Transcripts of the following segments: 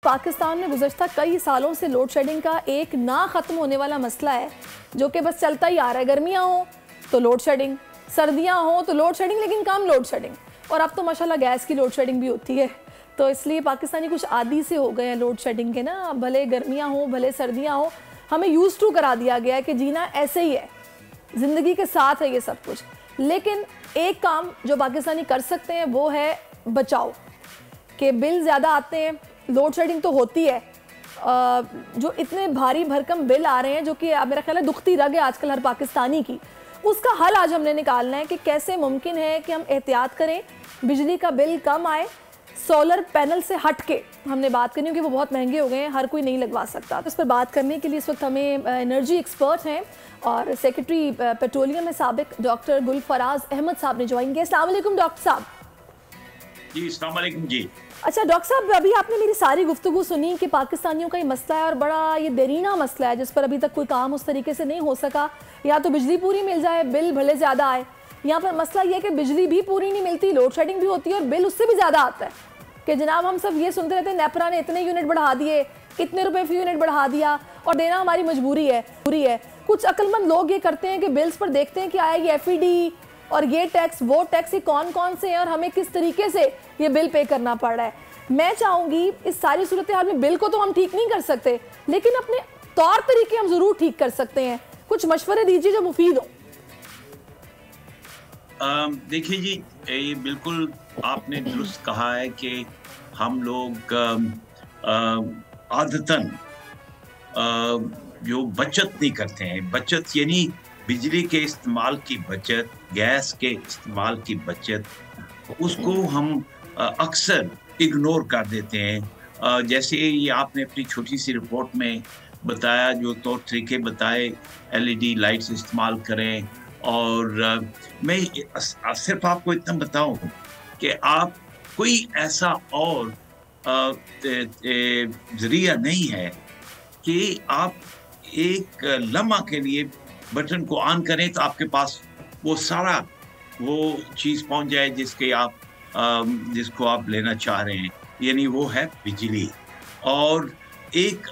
पाकिस्तान में गुज़श्ता कई सालों से लोड शेडिंग का एक ना ख़त्म होने वाला मसला है, जो कि बस चलता ही आ रहा है। गर्मियाँ हो तो लोड शेडिंग, सर्दियाँ हो तो लोड शेडिंग, लेकिन कम लोड शेडिंग। और अब तो माशाल्लाह गैस की लोड शेडिंग भी होती है, तो इसलिए पाकिस्तानी कुछ आदी से हो गए हैं लोड शेडिंग के ना। भले गर्मियाँ हो भले सर्दियाँ हो, हमें यूज़ टू करा दिया गया है कि जीना ऐसे ही है, ज़िंदगी के साथ है ये सब कुछ। लेकिन एक काम जो पाकिस्तानी कर सकते हैं वो है बचाओ, कि बिल ज़्यादा आते हैं, लोड शेडिंग तो होती है, जो इतने भारी भरकम बिल आ रहे हैं, जो कि मेरा ख्याल है दुखती रग है आजकल हर पाकिस्तानी की। उसका हल आज हमने निकालना है कि कैसे मुमकिन है कि हम एहतियात करें, बिजली का बिल कम आए। सोलर पैनल से हट के हमने बात करनी, क्योंकि वो बहुत महंगे हो गए हैं, हर कोई नहीं लगवा सकता। तो इस पर बात करने के लिए इस वक्त हमें एनर्जी एक्सपर्ट हैं और सेक्रेटरी पेट्रोलियम में साबिक डॉक्टर गुलफराज अहमद साहब ने ज्वाइन किया। अस्सलाम वालेकुम डॉक्टर साहब। जी अस्सलाम वालेकुम जी। अच्छा डॉक्टर साहब, अभी आपने मेरी सारी गुफ्तगू सुनी कि पाकिस्तानियों का ये मसला है और बड़ा ये देरीना मसला है, जिस पर अभी तक कोई काम उस तरीके से नहीं हो सका। या तो बिजली पूरी मिल जाए, बिल भले ज़्यादा आए। यहाँ पर मसला ये है कि बिजली भी पूरी नहीं मिलती, लोड शेडिंग भी होती है और बिल उससे भी ज़्यादा आता है। कि जनाब हम सब ये सुनते रहते हैं नेपरा ने इतने यूनिट बढ़ा दिए, इतने रुपए फी यूनिट बढ़ा दिया, और देना हमारी मजबूरी है, पूरी है। कुछ अक्लमंद लोग ये करते हैं कि बिल्स पर देखते हैं कि आया ये FED और ये टैक्स वो टैक्स, ये कौन कौन से हैं और हमें किस तरीके से ये बिल पे करना पड़ रहा है। मैं चाहूँगी इस सारी सूरत हाल में बिल को तो हम ठीक नहीं कर सकते, लेकिन अपने तौर तरीके हम ज़रूर ठीक कर सकते हैं। कुछ मशवरे दीजिए जो मुफीद हो। देखिए जी, ये बिल्कुल आपने दुरुस्त कहा है कि हम लोग आदतन जो बचत नहीं करते हैं। बचत यानी बिजली के इस्तेमाल की बचत, गैस के इस्तेमाल की बचत, उसको हम अक्सर इग्नोर कर देते हैं। जैसे ये आपने अपनी छोटी सी रिपोर्ट में बताया, जो तौर तरीके बताए, LED लाइट्स इस्तेमाल करें। और मैं सिर्फ आपको इतना बताऊं कि आप कोई ऐसा और जरिया नहीं है कि आप एक लम्हा के लिए बटन को ऑन करें तो आपके पास वो सारा वो चीज़ पहुंच जाए जिसको आप लेना चाह रहे हैं, यानी वो है बिजली। और एक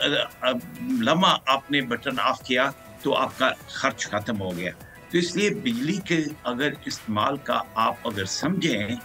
लम्हा आपने बटन ऑफ किया तो आपका खर्च खत्म हो गया। तो इसलिए बिजली के अगर इस्तेमाल का आप अगर समझें,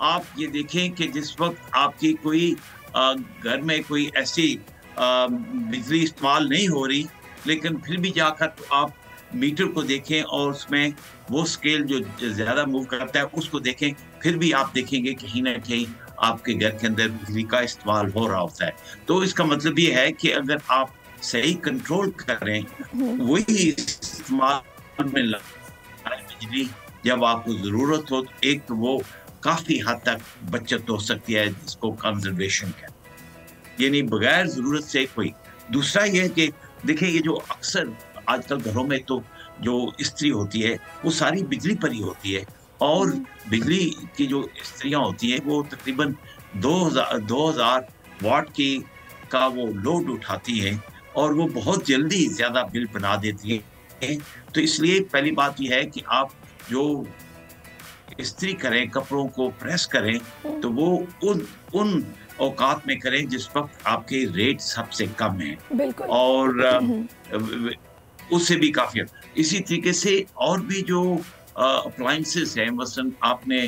आप ये देखें कि जिस वक्त आपकी कोई घर में कोई ऐसी बिजली इस्तेमाल नहीं हो रही, लेकिन फिर भी जाकर तो आप मीटर को देखें और उसमें वो स्केल जो ज़्यादा मूव करता है उसको देखें, फिर भी आप देखेंगे कहीं ना कहीं आपके घर के अंदर बिजली का इस्तेमाल हो रहा होता है। तो इसका मतलब ये है कि अगर आप सही कंट्रोल करें, वही इस्तेमाल में लगाएं बिजली जब आपको ज़रूरत हो, एक तो वो काफ़ी हद तक बचत हो सकती है, जिसको कंजर्वेशन कहते हैं, यानी बगैर ज़रूरत से कोई। दूसरा ये है कि देखिए, ये जो अक्सर आजकल घरों में तो जो इस्त्री होती है वो सारी बिजली पर ही होती है, और बिजली की जो इस्त्रियाँ होती हैं वो तकरीबन 2000 वाट की का वो लोड उठाती हैं, और वो बहुत जल्दी ज़्यादा बिल बना देती हैं। तो इसलिए पहली बात यह है कि आप जो इस्त्री करें, कपड़ों को प्रेस करें, तो वो उन औकात में करें जिस वक्त आपके रेट सबसे कम है, और उससे भी काफ़ी। इसी तरीके से और भी जो अप्लायंसेस हैं, मसलन आपने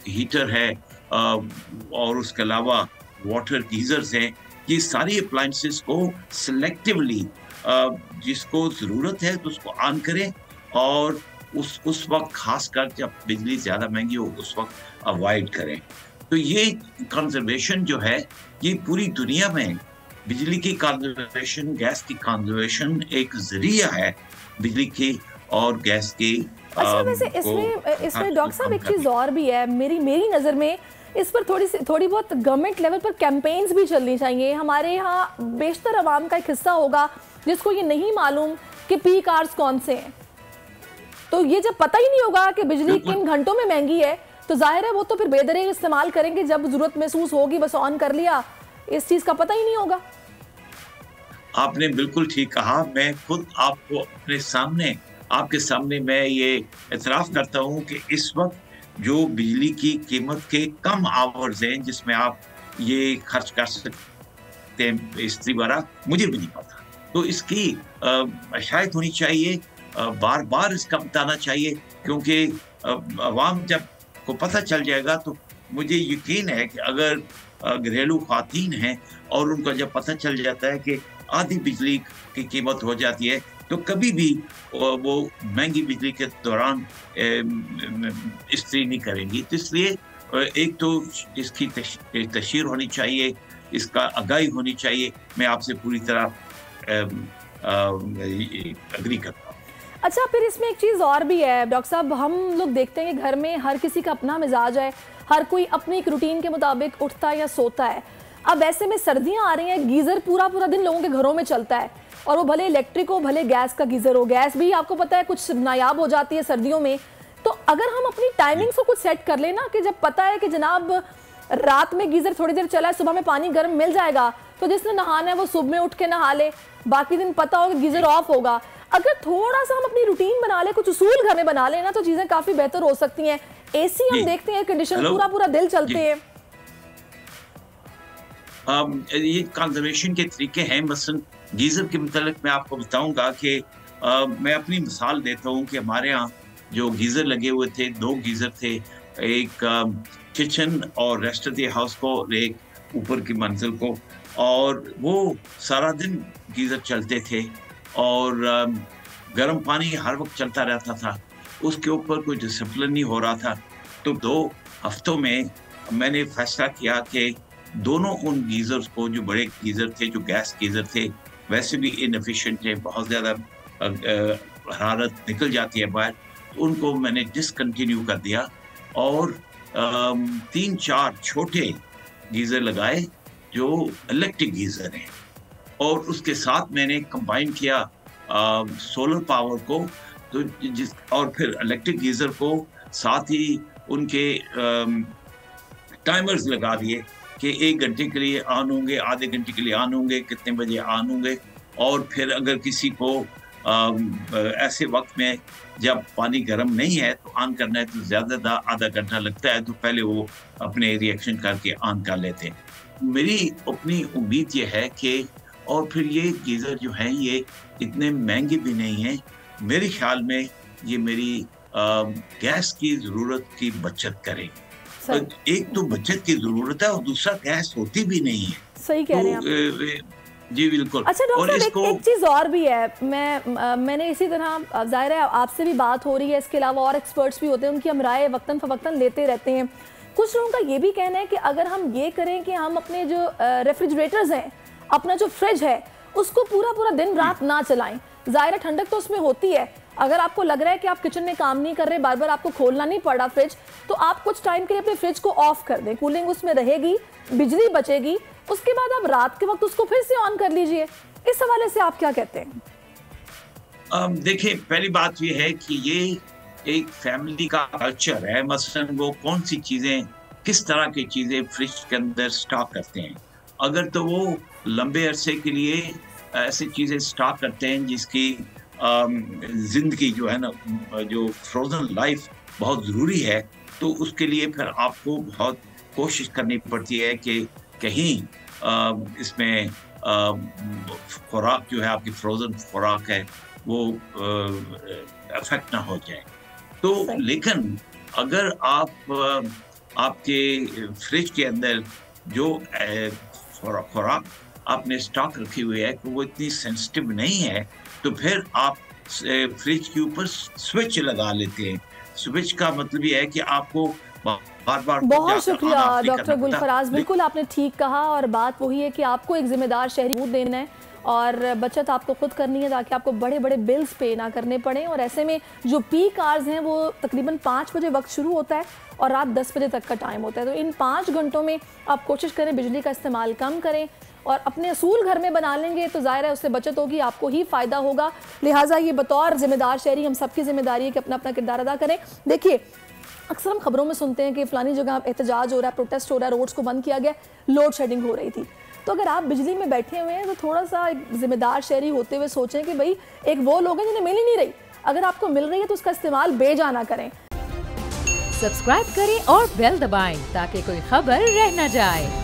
हीटर है और उसके अलावा वाटर गीजर्स हैं, ये सारी अप्लायंसेस को सिलेक्टिवली जिसको ज़रूरत है तो उसको ऑन करें, और उस वक्त खासकर जब बिजली ज़्यादा महंगी हो उस वक्त अवॉइड करें। तो ये कंजर्वेशन जो है, ये पूरी दुनिया में बिजली की कंजर्वेशन, गैस की कंजर्वेशन एक जरिया है बिजली की और गैस की। अच्छा, वैसे इसमें डॉक्टर साहब एक चीज़ और भी है मेरी नज़र में, इस पर थोड़ी बहुत गवर्नमेंट लेवल पर कैंपेन्स भी चलनी चाहिए। हमारे यहाँ बेशतर आवाम का एक हिस्सा होगा जिसको ये नहीं मालूम कि पीक आवर्स कौन से हैं। तो ये जब पता ही नहीं होगा कि बिजली किन घंटों में महंगी है, तो जाहिर है वो तो फिर बेदरे इस्तेमाल करेंगे, जब जरूरत महसूस होगी बस ऑन कर लिया, इस चीज़ का पता ही नहीं होगा। आपने बिल्कुल ठीक कहा। मैं खुद आपको आपके सामने मैं ये एतराफ़ करता हूँ कि इस वक्त जो बिजली की कीमत के कम आवर्स हैं जिसमें आप ये खर्च कर सकते हैं स्त्री वाला, मुझे भी नहीं पता। तो इसकी शायद होनी चाहिए, बार बार इसका बताना चाहिए, क्योंकि अवाम जब को पता चल जाएगा तो मुझे यकीन है कि अगर घरेलू ख़वातीन हैं और उनको जब पता चल जाता है कि आधी बिजली की कीमत हो जाती है, तो कभी भी वो महंगी बिजली के दौरान इस्त्री नहीं करेंगी। तो इसलिए एक तो इसकी तशहीर होनी चाहिए, इसका आगाही होनी चाहिए। मैं आपसे पूरी तरह एग्री करता हूँ। अच्छा, फिर इसमें एक चीज़ और भी है डॉक्टर साहब, हम लोग देखते हैं कि घर में हर किसी का अपना मिजाज है, हर कोई अपनी एक रूटीन के मुताबिक उठता है या सोता है। अब ऐसे में सर्दियां आ रही हैं, गीज़र पूरा पूरा दिन लोगों के घरों में चलता है, और वो भले इलेक्ट्रिक हो भले गैस का गीज़र हो। गैस भी आपको पता है कुछ नायाब हो जाती है सर्दियों में। तो अगर हम अपनी टाइमिंग्स को कुछ सेट कर लेना कि जब पता है कि जनाब रात में गीज़र थोड़ी देर चला है, सुबह में पानी गर्म मिल जाएगा, तो जिसने नहाना है वो सुबह में उठ के नहा ले, बाकी दिन पता हो कि गीज़र ऑफ होगा। अगर थोड़ा सा हम अपनी रूटीन बना ले, कुछ उसूल घर में बना लेना, तो चीज़ें काफ़ी बेहतर हो सकती हैं। एसी हम देखते हैं कंडीशन पूरा पूरा दिन चलते हैं। ये कंजर्वेशन के तरीके हैं। मसलन गीज़र के मुतालिक मैं आपको बताऊंगा कि मैं अपनी मिसाल देता हूँ कि हमारे यहाँ जो गीज़र लगे हुए थे, 2 गीज़र थे, एक किचन और रेस्ट ऑफ द हाउस को, एक ऊपर की मंजिल को, और वो सारा दिन गीज़र चलते थे और गर्म पानी हर वक्त चलता रहता था। उसके ऊपर कोई डिसिप्लिन नहीं हो रहा था। तो 2 हफ्तों में मैंने फैसला किया कि दोनों उन गीज़र्स को, जो बड़े गीज़र थे, जो गैस गीज़र थे, वैसे भी इनएफिशिएंट थे, बहुत ज़्यादा हरारत निकल जाती है बाहर, उनको मैंने डिसकंटिन्यू कर दिया और 3-4 छोटे गीज़र लगाए जो इलेक्ट्रिक गीज़र हैं, और उसके साथ मैंने कंबाइन किया सोलर पावर को, तो और फिर इलेक्ट्रिक गीज़र को, साथ ही उनके टाइमर्स लगा दिए कि 1 घंटे के लिए ऑन होंगे, आधे घंटे के लिए ऑन होंगे, कितने बजे ऑन होंगे। और फिर अगर किसी को ऐसे वक्त में जब पानी गर्म नहीं है तो ऑन करना है, तो ज़्यादा आधा घंटा लगता है, तो पहले वो अपने रिएक्शन करके ऑन कर लेते हैं। मेरी अपनी उम्मीद ये है कि, और फिर ये गीज़र जो हैं ये इतने महंगे भी नहीं हैं। मेरे ख्याल में ये मेरी गैस की ज़रूरत की बचत करेगी। एक तो बचत की ज़रूरत है और दूसरा गैस होती भी नहीं है। सही कह रहे हैं आप। जी बिल्कुल। अच्छा डॉक्टर साहब, एक चीज़ और भी है, मैंने इसी तरह, जाहिर है आपसे भी बात हो रही है, इसके अलावा और एक्सपर्ट्स भी होते हैं, उनकी हम राय वक्तन फवक्तन लेते रहते हैं। कुछ लोगों का ये भी कहना है कि अगर हम ये करें कि हम अपने जो रेफ्रिजरेटर्स हैं, अपना जो फ्रिज है, उसको पूरा पूरा दिन रात ना चलाएं। ज़ाहिर है ठंडक तो उसमें होती है, अगर आपको लग रहा है कि आप किचन में काम नहीं कर रहे, बार बार आपको खोलना नहीं पड़ रहा फ्रिज, तो आप कुछ टाइम के लिए अपने फ्रिज को ऑफ कर दें, कूलिंग उसमें रहेगी, बिजली बचेगी, उसके बाद आप रात के वक्त उसको फिर से ऑन कर लीजिए। इस हवाले से आप क्या कहते हैं? देखिए, पहली बात ये है कि ये एक फैमिली का कल्चर है। मसलन वो कौन सी चीज़ें, किस तरह की चीज़ें फ्रिज के अंदर स्टॉक करते हैं। अगर तो वो लंबे अरसे के लिए ऐसी चीज़ें स्टॉक करते हैं जिसकी ज़िंदगी जो है ना, जो फ्रोज़न लाइफ बहुत ज़रूरी है, तो उसके लिए फिर आपको बहुत कोशिश करनी पड़ती है कि कहीं इसमें खुराक जो है, आपकी फ्रोज़न खुराक है, वो अफेक्ट ना हो जाए। तो लेकिन अगर आप आपके फ्रिज के अंदर जो खुराक आपने स्टॉक रखी हुई है वो इतनी सेंसिटिव नहीं है, तो फिर आप फ्रिज के ऊपर स्विच लगा लेते हैं। स्विच का मतलब ये है कि आपको बार बार। बहुत शुक्रिया डॉक्टर गुलफराज, बिल्कुल आपने ठीक कहा, और बात वही है कि आपको एक जिम्मेदार शहरी देना है और बचत आपको खुद करनी है ताकि आपको बड़े बड़े बिल्स पे ना करने पड़े। और ऐसे में जो पीक आवर्स हैं वो तकरीबन 5 बजे वक्त शुरू होता है और रात 10 बजे तक का टाइम होता है। तो इन 5 घंटों में आप कोशिश करें बिजली का इस्तेमाल कम करें और अपने असूल घर में बना लेंगे तो ज़ाहिर है उससे बचत होगी, आपको ही फ़ायदा होगा। लिहाजा ये बतौर जिम्मेदार शहरी हम सबकी जिम्मेदारी है कि अपना अपना किरदार अदा करें। देखिए, अक्सर हम खबरों में सुनते हैं कि फ़लानी जगह एहतजाज हो रहा है, प्रोटेस्ट हो रहा है, रोड्स को बंद किया गया, लोड शेडिंग हो रही थी। तो अगर आप बिजली में बैठे हुए हैं तो थोड़ा सा एक जिम्मेदार शहरी होते हुए सोचें कि भाई एक वो लोग हैं जिन्हें मिल ही नहीं रही, अगर आपको मिल रही है तो उसका इस्तेमाल बेजाना करें। सब्सक्राइब करें और बेल दबाएं ताकि कोई खबर रह न जाए।